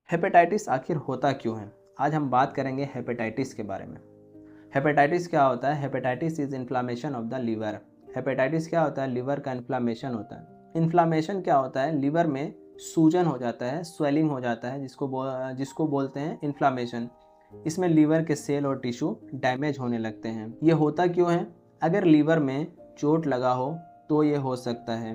Hepatitis आखिर होता क्यों है? आज हम बात करेंगे हेपेटाइटिस के बारे में। हेपेटाइटिस क्या होता है? Hepatitis is inflammation of the liver. Hepatitis क्या होता है? लीवर का इन्फ्लामेशन होता है। इन्फ्लामेशन क्या होता है? लीवर में सूजन हो जाता है, स्वेलिंग हो जाता है, जिसको बोलते हैं इन्फ्लामेशन। इसमें लीवर के सेल और टिश्यू डैमेज होने लगते हैं। ये होता क्यों है? अगर लीवर में चोट लगा हो तो ये हो सकता है,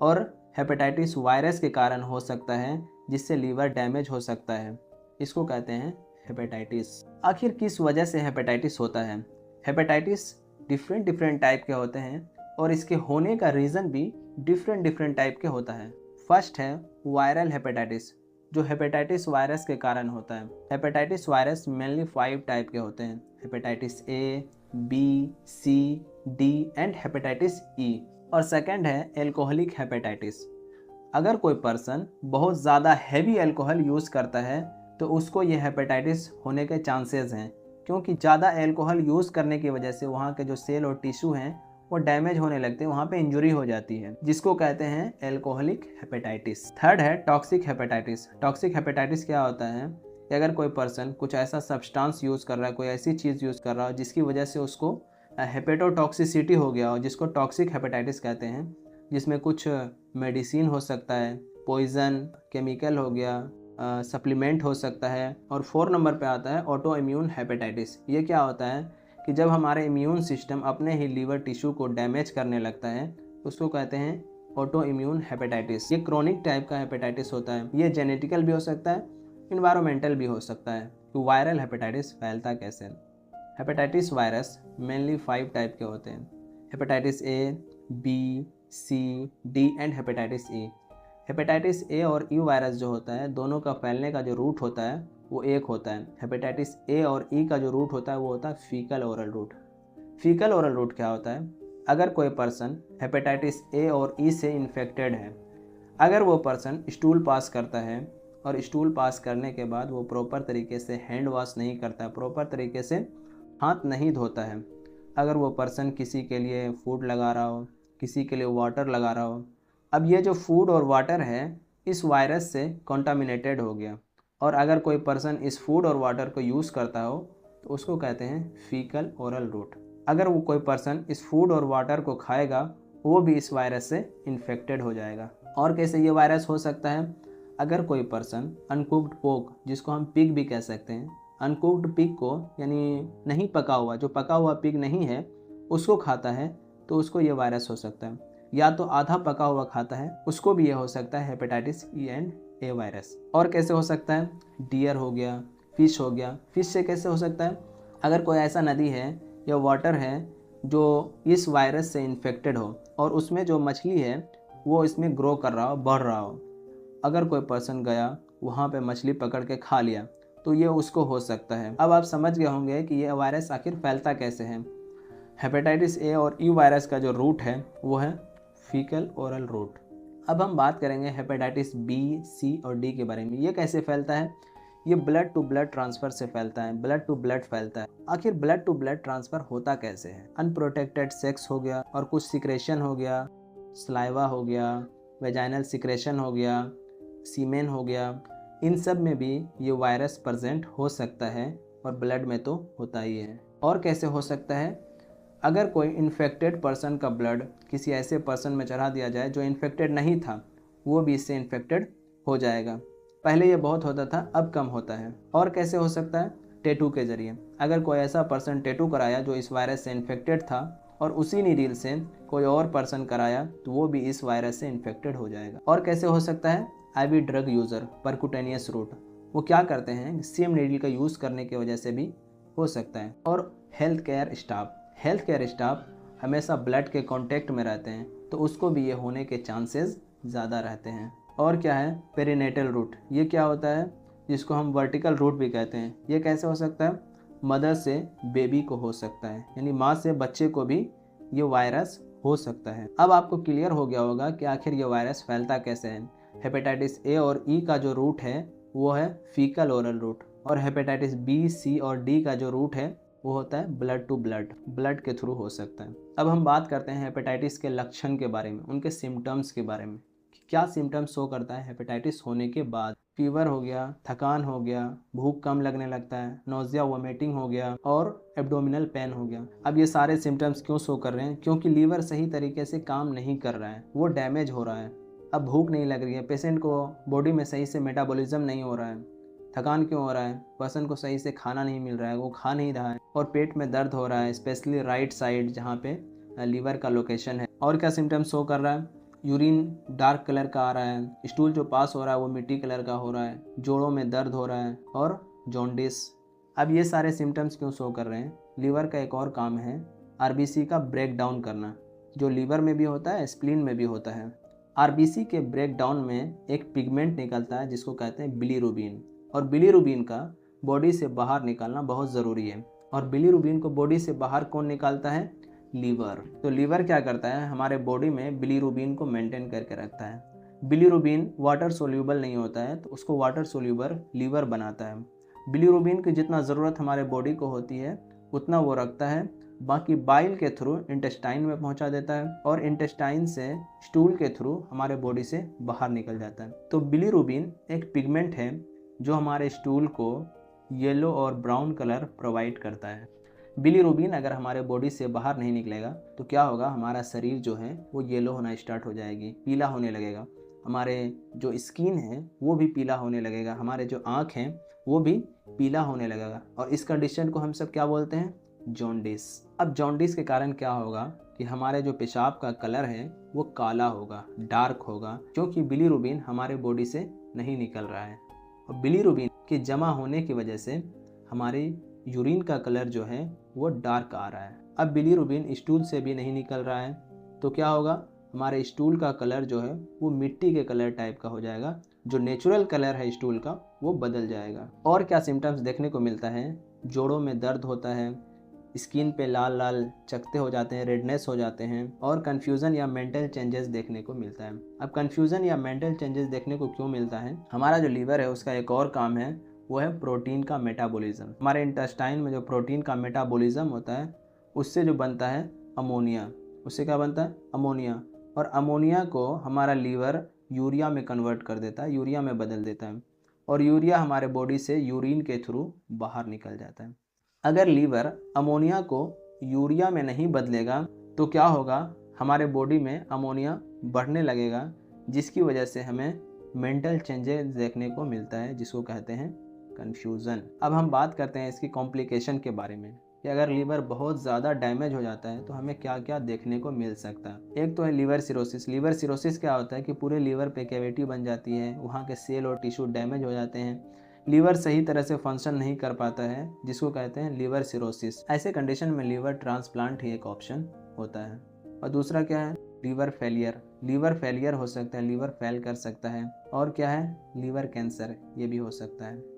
और हेपेटाइटिस वायरस के कारण हो सकता है, जिससे लीवर डैमेज हो सकता है। इसको कहते हैं हेपेटाइटिस। आखिर किस वजह से हेपेटाइटिस होता है? हेपेटाइटिस डिफरेंट टाइप के होते हैं, और इसके होने का रीज़न भी डिफरेंट टाइप के होता है। फर्स्ट है वायरल हेपेटाइटिस, जो हेपेटाइटिस वायरस के कारण होता है। हेपेटाइटिस वायरस मेनली 5 टाइप के होते हैं: hepatitis A, B, C, D and hepatitis E. और सेकंड है एल्कोहलिक हेपेटाइटिस। अगर कोई पर्सन बहुत ज़्यादा हैवी अल्कोहल यूज़ करता है तो उसको ये हेपेटाइटिस होने के चांसेस हैं, क्योंकि ज़्यादा अल्कोहल यूज़ करने की वजह से वहाँ के जो सेल और टिश्यू हैं वो डैमेज होने लगते हैं, वहाँ पे इंजरी हो जाती है, जिसको कहते हैं एल्कोहलिक हेपेटाइटिस। थर्ड है टॉक्सिक हेपेटाइटिस। टॉक्सिक हेपेटाइटिस क्या होता है कि अगर कोई पर्सन कुछ ऐसा सब्सटेंस यूज़ कर रहा है, कोई ऐसी चीज़ यूज़ कर रहा हो जिसकी वजह से उसको हेपेटोटॉक्सिसिटी हो गया हो, जिसको टॉक्सिक हेपेटाइटिस कहते हैं, जिसमें कुछ मेडिसिन हो सकता है, पॉइजन, केमिकल हो गया, सप्लीमेंट हो सकता है। और 4 नंबर पे आता है ऑटो इम्यून हेपेटाइटिस। ये क्या होता है कि जब हमारे इम्यून सिस्टम अपने ही लीवर टिश्यू को डैमेज करने लगता है, उसको कहते हैं ऑटो इम्यून हेपेटाइटिस। ये क्रोनिक टाइप का हेपेटाइटिस होता है। ये जेनेटिकल भी हो सकता है, इन्वायरमेंटल भी हो सकता है। तो वायरल हेपेटाइटिस फैलता कैसे? हेपेटाइटिस वायरस मेनली 5 टाइप के होते हैं: hepatitis A, B, C, D and hepatitis E. Hepatitis A और ई वायरस जो होता है, दोनों का फैलने का जो रूट होता है वो एक होता है। हेपेटाइटिस ए और ई का जो रूट होता है वो होता है faecal oral route. Faecal oral route क्या होता है? अगर कोई पर्सन हेपेटाइटिस ए और ई से इन्फेक्टेड है, अगर वो पर्सन स्टूल पास करता है और स्टूल पास करने के बाद वो प्रॉपर तरीके से हैंड वॉश नहीं करता, प्रॉपर तरीके से हाथ नहीं धोता है, अगर वो पर्सन किसी के लिए फूड लगा रहा हो, किसी के लिए वाटर लगा रहा हो, अब ये जो फूड और वाटर है इस वायरस से कॉन्टामिनेटेड हो गया, और अगर कोई पर्सन इस फूड और वाटर को यूज़ करता हो तो उसको कहते हैं फीकल ओरल रूट। अगर वो कोई पर्सन इस फूड और वाटर को खाएगा, वो भी इस वायरस से इन्फेक्टेड हो जाएगा। और कैसे ये वायरस हो सकता है? अगर कोई पर्सन अनकुक्ड पोक, जिसको हम पिग भी कह सकते हैं, अनकुक्ड पिग को, यानी नहीं पका हुआ, जो पका हुआ पिग नहीं है उसको खाता है, तो उसको ये वायरस हो सकता है। या तो आधा पका हुआ खाता है, उसको भी ये हो सकता है hepatitis E and A virus. और कैसे हो सकता है? डियर हो गया, फिश हो गया। फिश से कैसे हो सकता है? अगर कोई ऐसा नदी है या वाटर है जो इस वायरस से इन्फेक्टेड हो, और उसमें जो मछली है वो इसमें ग्रो कर रहा हो, बढ़ रहा हो, अगर कोई पर्सन गया वहाँ पे मछली पकड़ के खा लिया, तो ये उसको हो सकता है। अब आप समझ गए होंगे कि ये वायरस आखिर फैलता कैसे है। हेपेटाइटिस ए और ई वायरस का जो रूट है वो है फीकल ओरल रूट। अब हम बात करेंगे हेपेटाइटिस बी, सी और डी के बारे में। ये कैसे फैलता है? ये ब्लड टू ब्लड ट्रांसफ़र से फैलता है, ब्लड टू ब्लड फैलता है। आखिर ब्लड टू ब्लड ट्रांसफ़र होता कैसे है? अनप्रोटेक्टेड सेक्स हो गया, और कुछ सिक्रेशन हो गया, सलाइवा हो गया, वेजाइनल सिक्रेशन हो गया, सीमेन हो गया, इन सब में भी ये वायरस प्रेजेंट हो सकता है, और ब्लड में तो होता ही है। और कैसे हो सकता है? अगर कोई इन्फेक्टेड पर्सन का ब्लड किसी ऐसे पर्सन में चढ़ा दिया जाए जो इन्फेक्टेड नहीं था, वो भी इससे इन्फेक्टेड हो जाएगा। पहले ये बहुत होता था, अब कम होता है। और कैसे हो सकता है? टैटू के ज़रिए। अगर कोई ऐसा पर्सन टैटू कराया जो इस वायरस से इन्फेक्टेड था, और उसी नीडल से कोई और पर्सन कराया, तो वो भी इस वायरस से इन्फेक्टेड हो जाएगा। और कैसे हो सकता है? IV drug user, percutaneous route, वो क्या करते हैं, सेम नीडल का यूज़ करने की वजह से भी हो सकता है। और हेल्थ केयर स्टाफ हमेशा ब्लड के कांटेक्ट में रहते हैं, तो उसको भी ये होने के चांसेस ज़्यादा रहते हैं। और क्या है? Perinatal route. ये क्या होता है? जिसको हम वर्टिकल रूट भी कहते हैं। ये कैसे हो सकता है? मदर से बेबी को हो सकता है, यानी माँ से बच्चे को भी ये वायरस हो सकता है। अब आपको क्लियर हो गया होगा कि आखिर ये वायरस फैलता कैसे है। हेपेटाइटिस ए और ई का जो रूट है वो है फीकल ओरल रूट, और हेपेटाइटिस बी, सी और डी का जो रूट है वो होता है ब्लड टू ब्लड, ब्लड के थ्रू हो सकता है। अब हम बात करते हैं हेपेटाइटिस के लक्षण के बारे में, उनके सिम्टम्स के बारे में। क्या सिम्टम्स शो करता है हेपेटाइटिस होने के बाद? फीवर हो गया, थकान हो गया, भूख कम लगने लगता है, नोजिया वोमिटिंग हो गया और एब्डोमिनल पेन हो गया। अब ये सारे सिम्टम्स क्यों शो कर रहे हैं? क्योंकि लीवर सही तरीके से काम नहीं कर रहा है, वो डैमेज हो रहा है। अब भूख नहीं लग रही है, पेशेंट को बॉडी में सही से मेटाबॉलिज्म नहीं हो रहा है। थकान क्यों हो रहा है? पर्सन को सही से खाना नहीं मिल रहा है, वो खा नहीं रहा है और पेट में दर्द हो रहा है, स्पेशली राइट साइड जहाँ पे लीवर का लोकेशन है। और क्या सिम्टम्स शो कर रहा है? यूरिन डार्क कलर का आ रहा है, स्टूल जो पास हो रहा है वो मिट्टी कलर का हो रहा है, जोड़ों में दर्द हो रहा है और जॉन्डिस। अब ये सारे सिम्टम्स क्यों शो कर रहे हैं? लीवर का एक और काम है आरबीसी का ब्रेक डाउन करना, जो लीवर में भी होता है, स्प्लीन में भी होता है। आरबीसी के ब्रेक डाउन में एक पिगमेंट निकलता है जिसको कहते हैं बिलीरुबिन, और बिलीरुबिन का बॉडी से बाहर निकालना बहुत ज़रूरी है। और बिलीरुबिन को बॉडी से बाहर कौन निकालता है? लीवर। तो लीवर क्या करता है? हमारे बॉडी में बिलीरुबिन को मेंटेन करके रखता है। बिलीरुबिन वाटर सोल्यूबल नहीं होता है, तो उसको वाटर सोल्यूबल लीवर बनाता है। बिलीरुबिन की जितना ज़रूरत हमारे बॉडी को होती है उतना वो रखता है, बाकी बाइल के थ्रू इंटेस्टाइन में पहुंचा देता है और इंटेस्टाइन से स्टूल के थ्रू हमारे बॉडी से बाहर निकल जाता है। तो बिलीरुबिन एक पिगमेंट है जो हमारे स्टूल को येलो और ब्राउन कलर प्रोवाइड करता है। बिलीरुबिन अगर हमारे बॉडी से बाहर नहीं निकलेगा तो क्या होगा? हमारा शरीर जो है वो येलो होना स्टार्ट हो जाएगी, पीला होने लगेगा। हमारे जो स्किन है वो भी पीला होने लगेगा, हमारे जो आँख हैं वो भी पीला होने लगेगा। और इस कंडीशन को हम सब क्या बोलते हैं? जॉन्डिस। अब जॉन्डिस के कारण क्या होगा कि हमारे जो पेशाब का कलर है वो काला होगा, डार्क होगा, क्योंकि बिलीरुबिन हमारे बॉडी से नहीं निकल रहा है। और बिलीरुबिन के जमा होने की वजह से हमारे यूरिन का कलर जो है वो डार्क आ रहा है। अब बिलीरुबिन स्टूल से भी नहीं निकल रहा है तो क्या होगा? हमारे स्टूल का कलर जो है वो मिट्टी के कलर टाइप का हो जाएगा, जो नेचुरल कलर है स्टूल का वो बदल जाएगा। और क्या सिम्टम्स देखने को मिलता है? जोड़ों में दर्द होता है, स्किन पे लाल लाल चकते हो जाते हैं, रेडनेस हो जाते हैं और कन्फ्यूज़न या मेंटल चेंजेस देखने को मिलता है। अब कन्फ्यूज़न या मेंटल चेंजेस देखने को क्यों मिलता है? हमारा जो लीवर है उसका एक और काम है, वो है प्रोटीन का मेटाबॉलिज्म। हमारे इंटेस्टाइन में जो प्रोटीन का मेटाबॉलिज्म होता है उससे जो बनता है अमोनिया, उससे क्या बनता है? अमोनिया। और अमोनिया को हमारा लीवर यूरिया में कन्वर्ट कर देता है, यूरिया में बदल देता है और यूरिया हमारे बॉडी से यूरिन के थ्रू बाहर निकल जाता है। अगर लीवर अमोनिया को यूरिया में नहीं बदलेगा तो क्या होगा? हमारे बॉडी में अमोनिया बढ़ने लगेगा, जिसकी वजह से हमें मेंटल चेंजेस देखने को मिलता है, जिसको कहते हैं कन्फ्यूज़न। अब हम बात करते हैं इसकी कॉम्प्लिकेशन के बारे में कि अगर लीवर बहुत ज़्यादा डैमेज हो जाता है तो हमें क्या क्या देखने को मिल सकता है। एक तो है लीवर सिरोसिस। लीवर सिरोसिस क्या होता है कि पूरे लीवर पे कैविटी बन जाती है, वहाँ के सेल और टिश्यू डैमेज हो जाते हैं, लीवर सही तरह से फंक्शन नहीं कर पाता है, जिसको कहते हैं लीवर सिरोसिस। ऐसे कंडीशन में लीवर ट्रांसप्लांट ही एक ऑप्शन होता है। और दूसरा क्या है? Liver failure. लीवर फेलियर हो सकता है, लीवर फेल कर सकता है। और क्या है? लीवर कैंसर, ये भी हो सकता है।